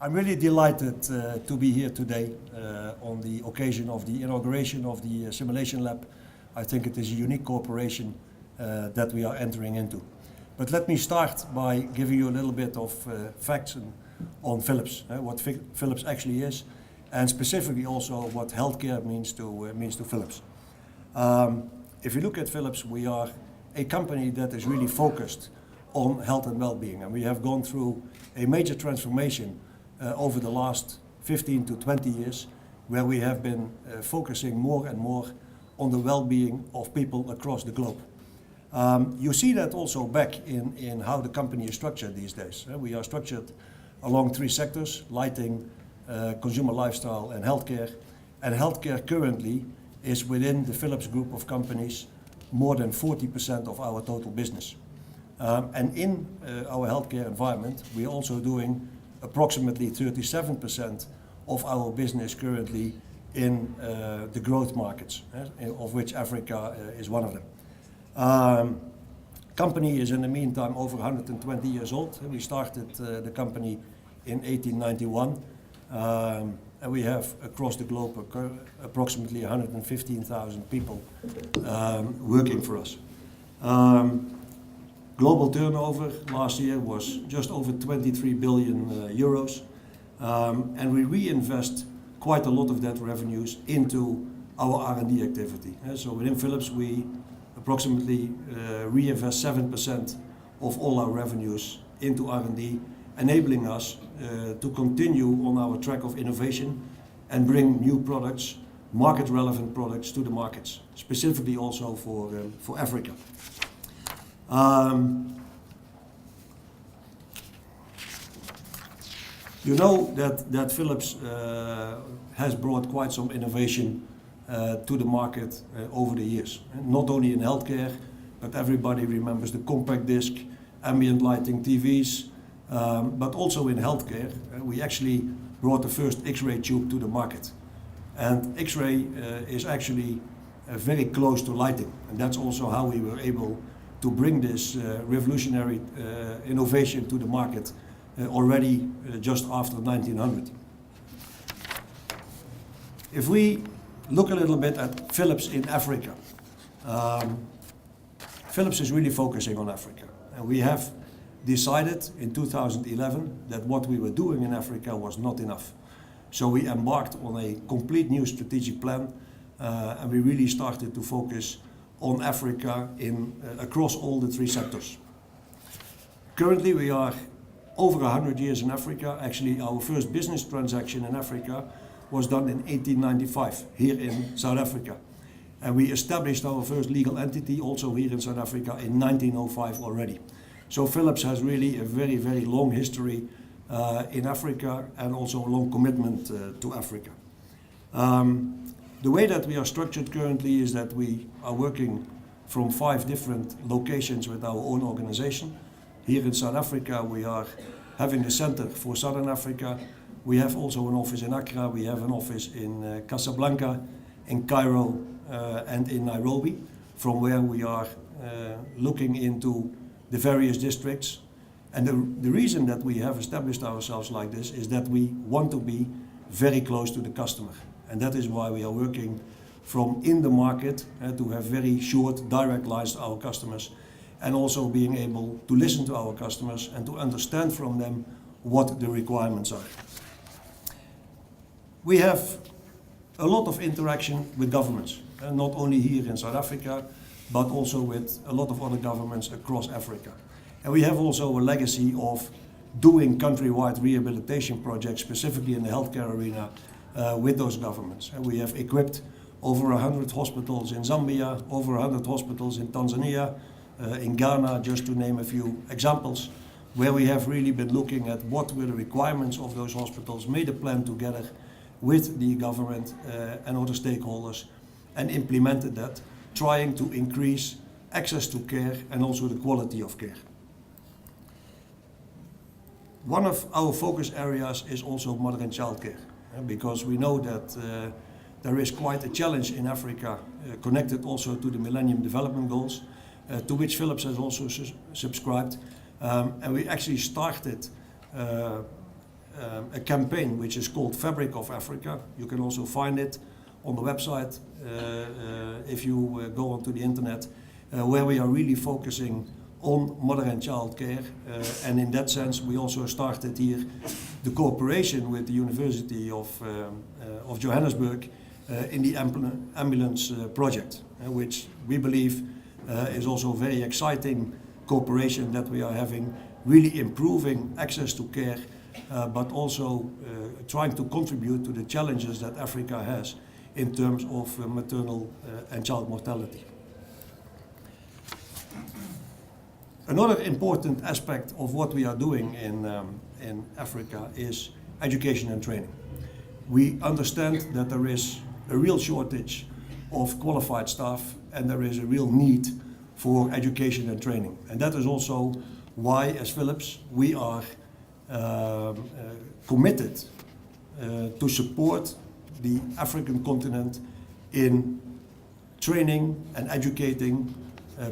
I'm really delighted to be here today on the occasion of the inauguration of the Simulation Lab. I think it is a unique cooperation that we are entering into. But let me start by giving you a little bit of facts on Philips, what Philips actually is, and specifically also what healthcare means to Philips. If you look at Philips, we are a company that is really focused on health and well-being, and we have gone through a major transformation over the last 15 to 20 years, where we have been focusing more and more on the well-being of people across the globe. You see that also back in how the company is structured these days. We are structured along three sectors: lighting, consumer lifestyle and healthcare. And healthcare currently is within the Philips group of companies more than 40% of our total business. And in our healthcare environment, we are also doing approximately 37% of our business currently in the growth markets, of which Africa is one of them. Company is in the meantime over 120 years old. We started the company in 1891, and we have across the globe approximately 115,000 people working for us. Global turnover last year was just over 23 billion euros, and we reinvest quite a lot of that revenues into our R&D activity. So within Philips, we approximately reinvest 7% of all our revenues into R&D, enabling us to continue on our track of innovation and bring new products, market-relevant products, to the markets, specifically also for Africa. You know that Philips has brought quite some innovation to the market over the years. Not only in healthcare, but everybody remembers the compact disc, ambient lighting TVs, but also in healthcare. We actually brought the first X-ray tube to the market. And X-ray is actually very close to lighting, and that's also how we were able to bring this revolutionary innovation to the market already just after 1900. If we look a little bit at Philips in Africa, Philips is really focusing on Africa. And we have decided in 2011 that what we were doing in Africa was not enough. So we embarked on a complete new strategic plan, and we really started to focus on Africa across all the three sectors. Currently we are over 100 years in Africa. Actually, our first business transaction in Africa was done in 1895 here in South Africa. And we established our first legal entity also here in South Africa in 1905 already. So Philips has really a very, very long history in Africa, and also a long commitment to Africa. The way that we are structured currently is that we are working from 5 different locations with our own organization. Here in South Africa, we are having a center for Southern Africa. We have also an office in Accra. We have an office in Casablanca, in Cairo, and in Nairobi, from where we are looking into the various districts. And the reason that we have established ourselves like this is that we want to be very close to the customer. And that is why we are working from in the market to have very short, direct lines to our customers, and also being able to listen to our customers and to understand from them what the requirements are. We have a lot of interaction with governments, not only here in South Africa, but also with a lot of other governments across Africa. And we have also a legacy of doing countrywide rehabilitation projects, specifically in the healthcare arena, with those governments. And we have equipped over 100 hospitals in Zambia, over 100 hospitals in Tanzania, in Ghana, just to name a few examples, where we have really been looking at what were the requirements of those hospitals, made a plan together with the government and other stakeholders, and implemented that, trying to increase access to care and also the quality of care. One of our focus areas is also mother and child care, because we know that there is quite a challenge in Africa connected also to the Millennium Development Goals, to which Philips has also subscribed. And we actually started a campaign which is called Fabric of Africa. You can also find it on the website if you go onto the internet, where we are really focusing on mother and child care. And in that sense, we also started here the cooperation with the University of Johannesburg in the ambulance project, which we believe is also a very exciting cooperation that we are having, really improving access to care, but also trying to contribute to the challenges that Africa has in terms of maternal and child mortality. Another important aspect of what we are doing in Africa is education and training. We understand that there is a real shortage of qualified staff and there is a real need for education and training. And that is also why, as Philips, we are committed to support the African continent in training and educating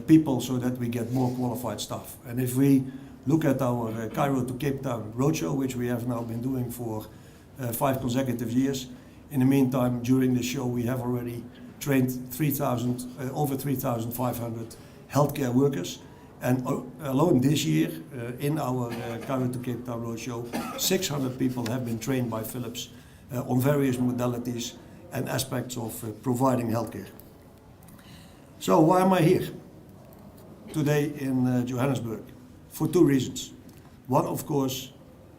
people so that we get more qualified staff. And if we look at our Cairo to Cape Town roadshow, which we have now been doing for 5 consecutive years, in the meantime, during the show, we have already trained over 3,500 healthcare workers. And alone this year, in our Cairo to Cape Town roadshow, 600 people have been trained by Philips on various modalities and aspects of providing healthcare. So why am I here today in Johannesburg? For 2 reasons. One, of course,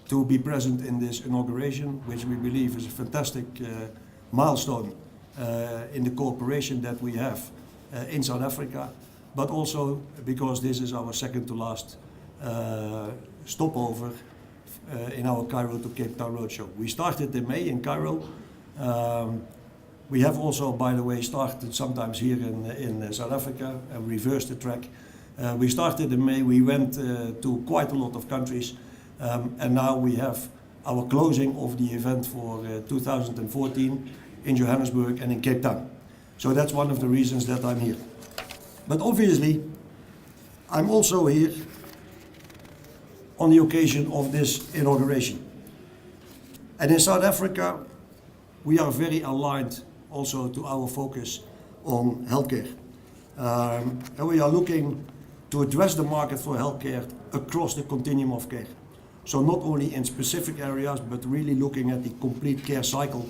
to be present in this inauguration, which we believe is a fantastic milestone in the cooperation that we have in South Africa, but also because this is our second to last stopover in our Cairo to Cape Town roadshow. We started in May in Cairo. We have also, by the way, started sometimes here in South Africa and reversed the track. We started in May, we went to quite a lot of countries, and now we have our closing of the event for 2014 in Johannesburg and in Cape Town. So that's one of the reasons that I'm here. But obviously, I'm also here on the occasion of this inauguration. And in South Africa, we are very aligned also to our focus on healthcare. And we are looking to address the market for healthcare across the continuum of care. So not only in specific areas, but really looking at the complete care cycle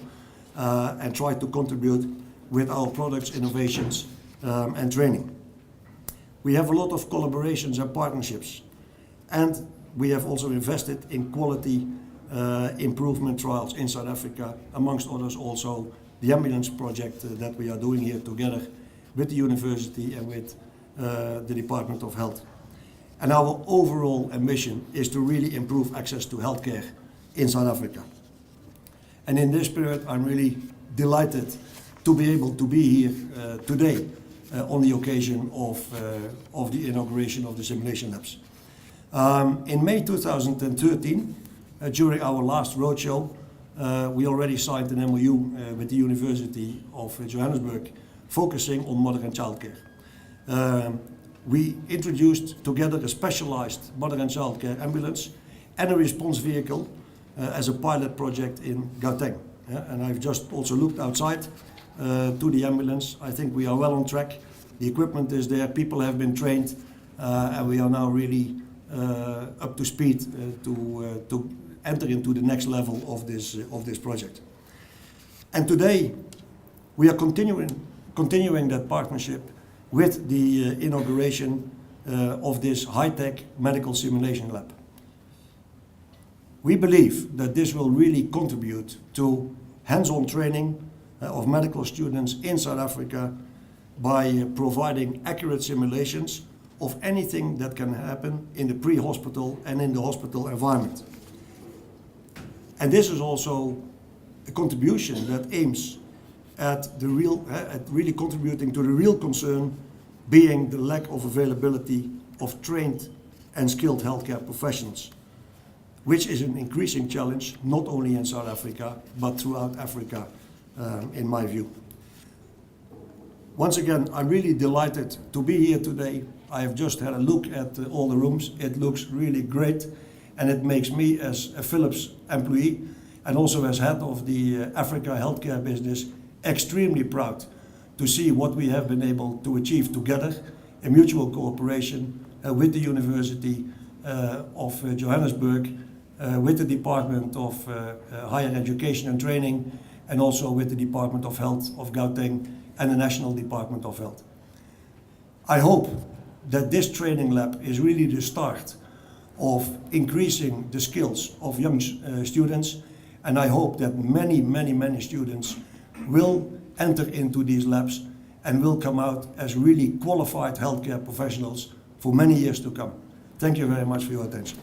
and try to contribute with our products, innovations, and training. We have a lot of collaborations and partnerships, and we have also invested in quality improvement trials in South Africa, amongst others also the ambulance project that we are doing here together with the university and with the Department of Health. And our overall ambition is to really improve access to healthcare in South Africa. And in this spirit, I'm really delighted to be able to be here today on the occasion of the inauguration of the simulation labs. In May 2013, during our last roadshow, we already signed an MOU with the University of Johannesburg focusing on mother and child care. We introduced together a specialized mother and child care ambulance and a response vehicle as a pilot project in Gauteng. And I've just also looked outside to the ambulance. I think we are well on track. The equipment is there, people have been trained, and we are now really up to speed to enter into the next level of this project. And today we are continuing that partnership with the inauguration of this high-tech medical simulation lab. We believe that this will really contribute to hands-on training of medical students in South Africa by providing accurate simulations of anything that can happen in the pre-hospital and in the hospital environment. And this is also a contribution that aims at really contributing to the real concern being the lack of availability of trained and skilled healthcare professionals, which is an increasing challenge not only in South Africa but throughout Africa, in my view. Once again, I'm really delighted to be here today. I have just had a look at all the rooms. It looks really great. and it makes me, as a Philips employee and also as head of the Africa healthcare business, extremely proud to see what we have been able to achieve together in mutual cooperation with the University of Johannesburg, with the Department of Higher Education and Training, and also with the Department of Health of Gauteng and the National Department of Health. I hope that this training lab is really the start of increasing the skills of young students, and I hope that many students will enter into these labs and will come out as really qualified healthcare professionals for many years to come. Thank you very much for your attention.